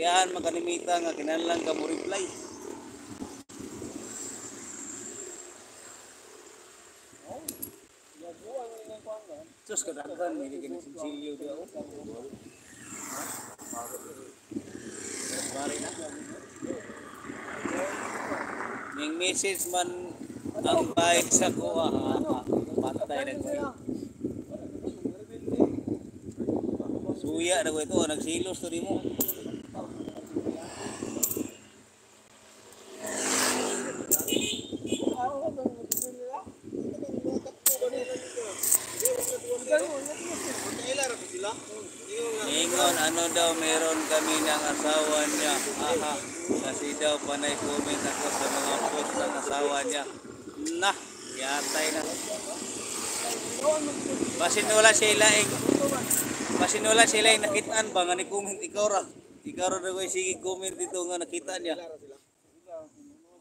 istoryahan makanimita nga kinahanglan ka mo reply. Sus kadaghan may kini sinsilyo dia o. Bari na. Ning message man ang bayad sa kuha. Patay na ko. Suya na ko ito, nagsilos to di mo. Ingon, ano daw meron kami ng asawa niya. Aha, kasi daw panay comment ako sa mga post ng asawa niya. Nah, yatay na. Basin wala sila yung nakitaan ba nga ni comment ikaw ra. Ikaw ra daw sige comment dito nga nakita niya.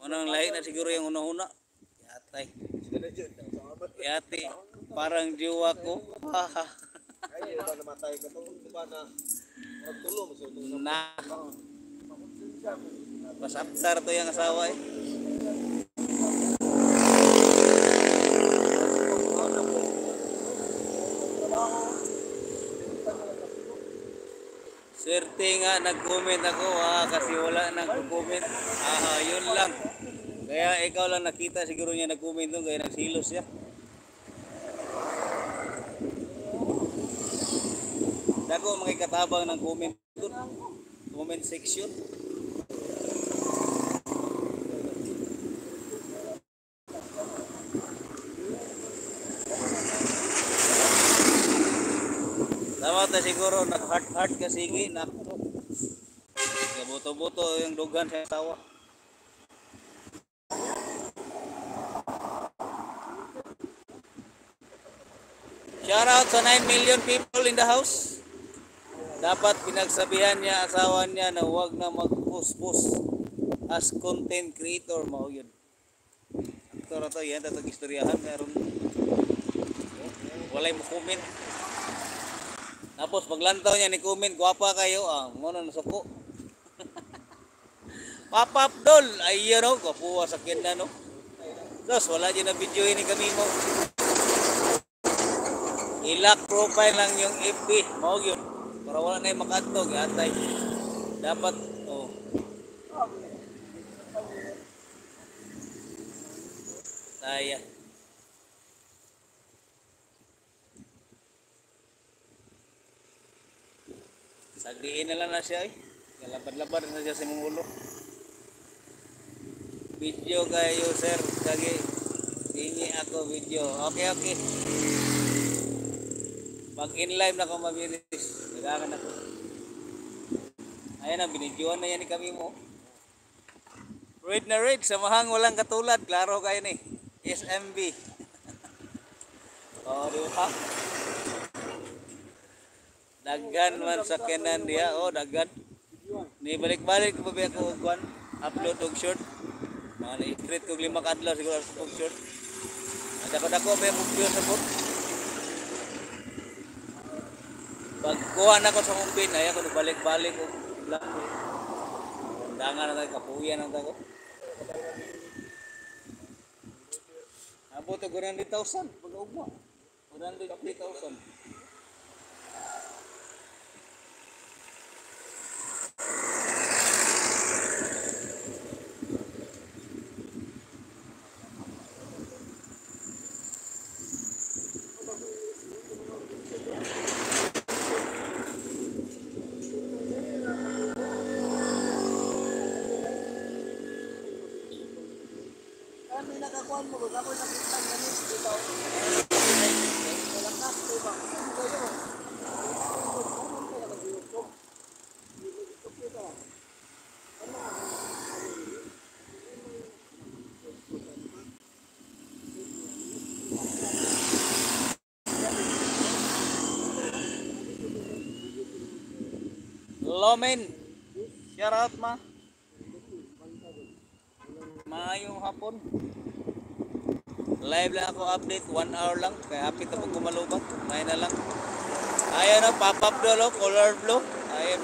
Unang lahi na siguro yung una-una. Yatay. Yati, parang jiwa ko. Haha. Nah, pas after to yung asawa eh. Swerte nga nag-comment ako kasi wala nang comment. Yun lang. Kaya ikaw lang nakita siguro niya nag-comment doon kaya nagsilos siya. Dago mga katabang ng comment doon. Comment section. Dapat na siguro nag-heart ka sige na buto-buto yung dugan sa tawa. Shout out sa 9 million people in the house. Dapat pinagsabihan niya asawa niya na huwag na mag-post as content creator mo yun. Ito na to yan, tatag istoryahan meron walay mo comment. Tapos paglantaw niya ni comment, guwapa kayo muna nasuko. Papa Abdul, ayun o, gwapuwa sa kenda no. Tapos wala dyan na video ini kami mo. I-lock profile lang yung FB, mo yun. Para wala na yung makadtog, atay. Dapat, Saya. Sagdiin na lang na siya eh. Kalabad-labad na siya sa mong ulo. Video kayo sir, kagi hingi ako video. Okay. Pag in live na ako mabilis, nagakan ako. Ayan na, binidyoan na yan ni kami mo. Red na red, samahang walang katulad. Klaro kayo ni SMB. Di ba? Daggan man sa kenan dia, daggan. Ni balik-balik ko ba ako upload og short. Mga na-create ko 5 kadlaw siguro og short. Dako-dako ba yung video sa book. Pagkuha na ko sa kumpin, ay ako balik-balik ko lang. Undangan na tayo, kapuyan na tayo. Abot ito 100,000. Pag-ugma. 150,000. Nakakuan mo, ako nakita ngayon dito. Lakas ko ba? Lomen, shout out ma. Maayong hapon. Live lang ako update, 1 hour lang. Kaya happy na pag kumalubat. Kaya na lang. Ayan na, pop-up daw, color blue. Ayan.